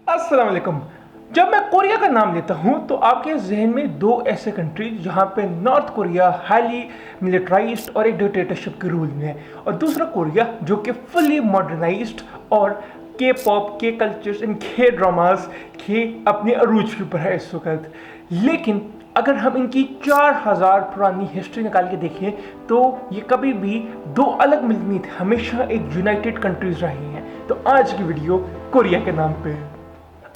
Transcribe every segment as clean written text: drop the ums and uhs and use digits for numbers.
अस्सलाम वालेकुम। जब मैं कोरिया का नाम लेता हूं तो आपके जहन में दो ऐसे कंट्रीज जहां पे नॉर्थ कोरिया हाईली मिलिटराइज्ड और एक डिक्टेटरशिप के रूल में है, और दूसरा कोरिया जो कि फुली मॉडर्नाइज्ड और के पॉप के कल्चर्स एंड के ड्रामास के अपने अरूज के ऊपर है इस वक्त। लेकिन अगर हम इनकी 4000 पुरानी हिस्ट्री निकाल के देखें तो ये कभी भी दो अलग मुल्क नहीं थे, हमेशा एक यूनाइटेड कंट्रीज रही हैं। तो आज की वीडियो कोरिया के नाम पे है।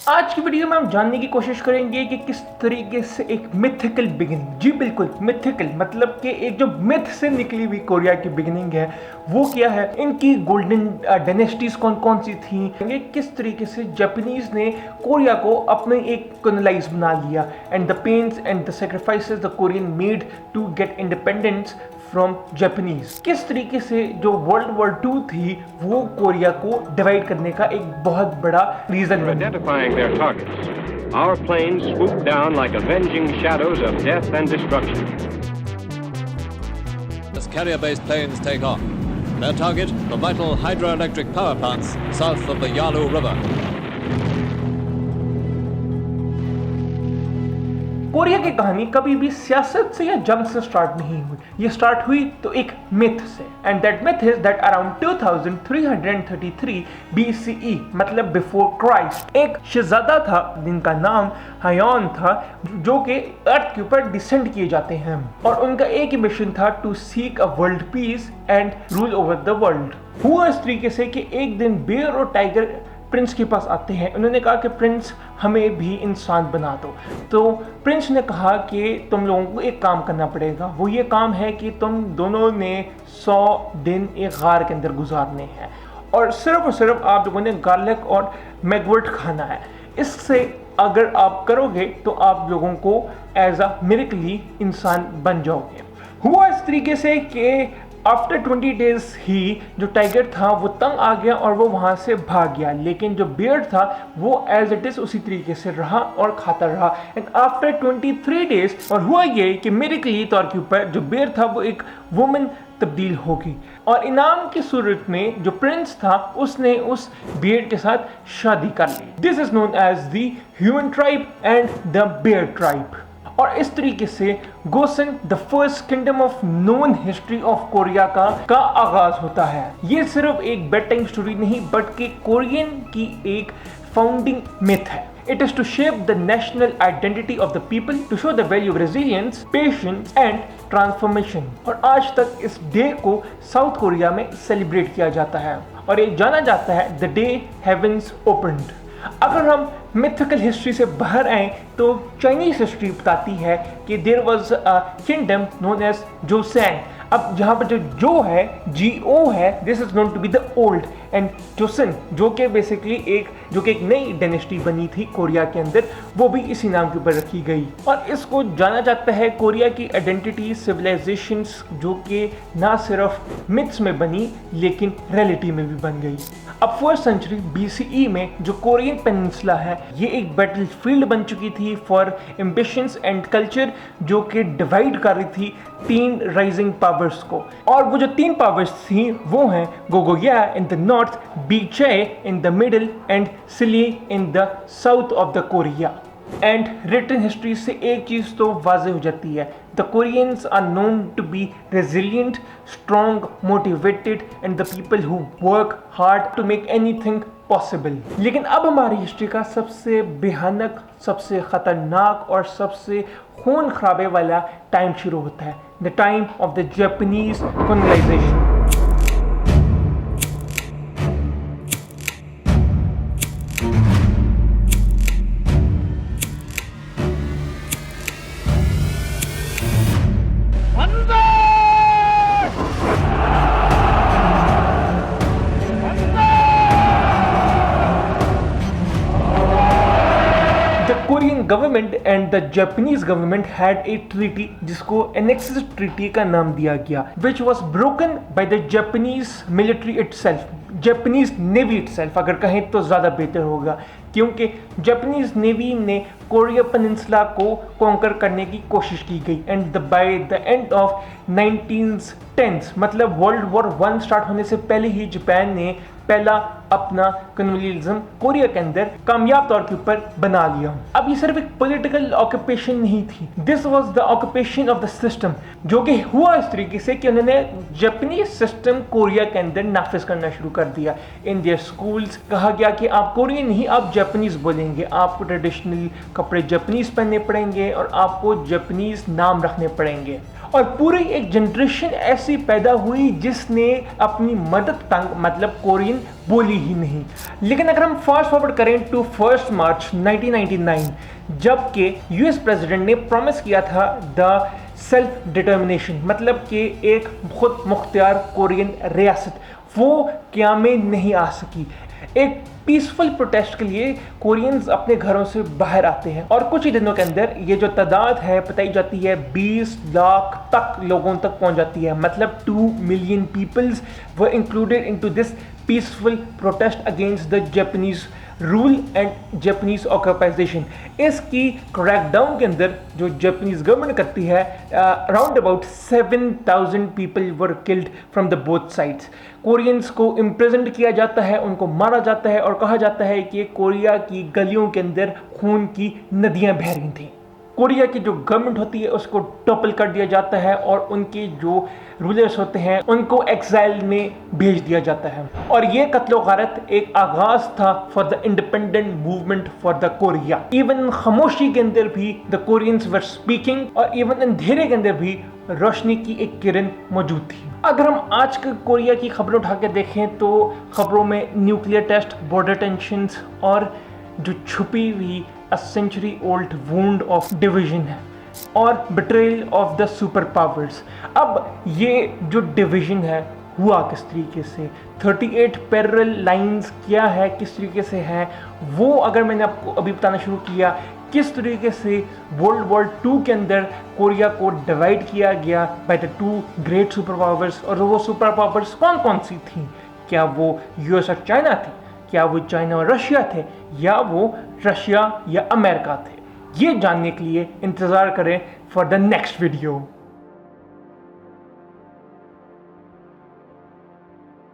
आज की वीडियो में हम जानने की कोशिश करेंगे कि किस तरीके से एक मिथिकल बिगिनिंग, जी बिल्कुल मिथिकल, मतलब कि एक जो मिथ से निकली हुई कोरिया की बिगिनिंग है वो क्या है, इनकी गोल्डन डायनेस्टीज कौन कौन सी थी, किस तरीके से जापानीज ने कोरिया को अपने एक कॉलोनाइज बना लिया, and the pains and the sacrifices the Korean made to get independence from Japanese. किस तरीके से जो वर्ल्ड वॉर 2 थी वो कोरिया को डिवाइड करने का एक बहुत बड़ा रीजन बनी। Identifying their targets, our planes swooped down like avenging shadows of death and destruction. As carrier-based planes take off, their target, the vital hydroelectric power plants south of the Yalu River. Korea की कहानी कभी भी सियासत से या जंग से start नहीं हुई, ये स्टार्ट हुई तो एक मिथ से, and that myth is that around 2333 BCE, मतलब बिफोर क्राइस्ट, एक शहजादा था जिनका नाम हायोन था, जो कि अर्थ के ऊपर डिसेंड किए जाते हैं, और उनका एक ही मिशन था to seek a world peace and rule over the world. हुआ इस तरीके से कि एक दिन बेयर और टाइगर प्रिंस के पास आते हैं। उन्होंने कहा कि प्रिंस हमें भी इंसान बना दो। तो प्रिंस ने कहा कि तुम लोगों को एक काम करना पड़ेगा, वो ये काम है कि तुम दोनों ने 100 दिन एक गार के अंदर गुजारने हैं, और सिर्फ आप लोगों ने गार्लिक और मैगवर्ट खाना है। इससे अगर आप करोगे तो आप लोगों को एज अ मिरेकली इंसान बन जाओगे। हुआ इस तरीके से कि आफ्टर 20 डेज ही जो टाइगर था वो तंग आ गया और वो वहाँ से भाग गया, लेकिन जो बियर था वो एज इट इज उसी तरीके से रहा और खाता रहा। एंड आफ्टर 23 डेज और हुआ ये कि मिरेकली तौर के ऊपर जो बियर था वो एक वुमन तब्दील हो गई, और इनाम की सूरत में जो प्रिंस था उसने उस बियर के साथ शादी कर ली। This is known as the human tribe and the bear tribe. और इस तरीके से Gojoseon the first kingdom of known history of Korea का आगाज होता है। ये सिर्फ एक बेड टाइम स्टोरी नहीं बल्कि कोरियन की एक फाउंडिंग मिथ है। It is to shape the national identity of the people, to show the value of resilience, patience and transformation। और आज तक इस डे को साउथ कोरिया में सेलिब्रेट किया जाता है, और ये जाना जाता है द डे हेवंस ओपन्ड। अगर हम मिथिकल हिस्ट्री से बाहर आए तो चाइनीज हिस्ट्री बताती है कि there was a kingdom known as Joseon. अब यहाँ पर जो है GO है, this is known to be the old, and Joseon जो कि बेसिकली एक नई डायनेस्टी बनी थी कोरिया के अंदर, वो भी इसी नाम के ऊपर रखी गई। और इसको जाना जाता है कोरिया की आइडेंटिटी सिविलाइजेशंस जो कि ना सिर्फ मिथ्स में बनी लेकिन रियलिटी में भी बन गई। अब 4th सेंचुरी BCE में जो कोरियन पेनिनसुला है ये एक बैटल फील्ड बन चुकी थी फॉर एम्बिशंस एंड कल्चर, जो कि डिवाइड कर रही थी 3 राइजिंग पावर्स को। और वो जो 3 पावर्स थी वो हैं गोगोया इन the north, Baekje in the middle and Silla in the south of the Korea. And written history से एक चीज तो वाज़ेह हो जाती है, the Koreans are known to be resilient, strong, motivated and the people who work hard to make anything possible. लेकिन अब हमारी हिस्ट्री का सबसे भयानक, सबसे खतरनाक और सबसे खून खराबे वाला टाइम शुरू होता है, the time of the Japanese colonisation. Korean government and the Japanese government had a treaty जिसको Annexes Treaty का नाम दिया गया, which was broken by the Japanese military itself, Japanese Navy itself अगर कहें तो ज़्यादा बेहतर होगा, क्योंकि जापानीज नेवी ने कोरिया पेनिनसुला को कॉन्कर करने की कोशिश की गई। And by the end of 1910s, मतलब वर्ल्ड वॉर 1 स्टार्ट होने से पहले ही जापान ने पहला अपना कॉलोनियलिज्म कोरिया के अंदर कामयाब तौर के ऊपर बना लिया। अब ये सिर्फ एक पॉलिटिकल ऑक्यूपेशन नहीं थी, this was the occupation of the system, जो कि हुआ इस तरीके से कि उन्होंने जापानीज सिस्टम कोरिया के अंदर नाफिज करना शुरू कर दिया। इन देयर स्कूल्स कहा गया कि आप कोरियन नहीं, आप जापानीज बोलेंगे, आपको ट्रेडिशनल कपड़े जापानीज पहनने पड़ेंगे और आपको जापानीज नाम रखने पड़ेंगे। और पूरी एक जनरेशन ऐसी पैदा हुई जिसने अपनी मदर टंग मतलब कोरियन बोली ही नहीं। लेकिन अगर हम फास्ट फॉरवर्ड करें टू 1 मार्च 1999, जबकि यूएस प्रेसिडेंट ने प्रॉमिस किया था द सेल्फ डिटर्मिनेशन, मतलब कि एक खुद मुख्तियार कोरियन रियासत, वो क्या में नहीं आ सकी। एक पीसफुल प्रोटेस्ट के लिए कोरियंस अपने घरों से बाहर आते हैं और कुछ ही दिनों के अंदर ये जो तादाद है बताई जाती है 20 लाख तक लोगों तक पहुंच जाती है, मतलब 2 million peoples were included into this peaceful protest against the Japanese rule and Japanese occupation. इसकी क्रैकडाउन के अंदर जो जापानीज गवर्नमेंट करती है, around about 7,000 people were killed from the both sides. Koreans को इम्प्रिजन्ड किया जाता है, उनको मारा जाता है और कहा जाता है कि कोरिया की गलियों के अंदर खून की नदियां बह रही थीं। कोरिया की जो गवर्नमेंट होती है उसको टॉपल कर दिया जाता है और उनके जो रूलर्स होते हैं उनको एक्साइल में भेज दिया जाता है। और ये कत्लो गारत एक आगाज था for the independent movement for the Korea. Even खामोशी के अंदर भी द कोरियंस वर स्पीकिंग और इवन अंधेरे के अंदर भी रोशनी की एक किरण मौजूद थी। अगर हम आज के कोरिया की खबरें उठा के देखें तो खबरों में न्यूक्लियर टेस्ट, बॉर्डर टेंशंस और जो छुपी हुई a century old wound of division है और betrayal of the super powers। अब ये जो डिवीजन है हुआ किस तरीके से, 38 पैरेलल लाइंस क्या है, किस तरीके से है, वो अगर मैंने आपको अभी बताना शुरू किया किस तरीके से वर्ल्ड वॉर 2 के अंदर कोरिया को डिवाइड किया गया by the 2 great super powers. और वो सुपर पावर्स कौन कौन सी थी, क्या वो यूएस और चाइना थी, क्या वो चाइना और रशिया थे, या वो रशिया या अमेरिका थे। ये जानने के लिए इंतज़ार करें फॉर द नेक्स्ट वीडियो।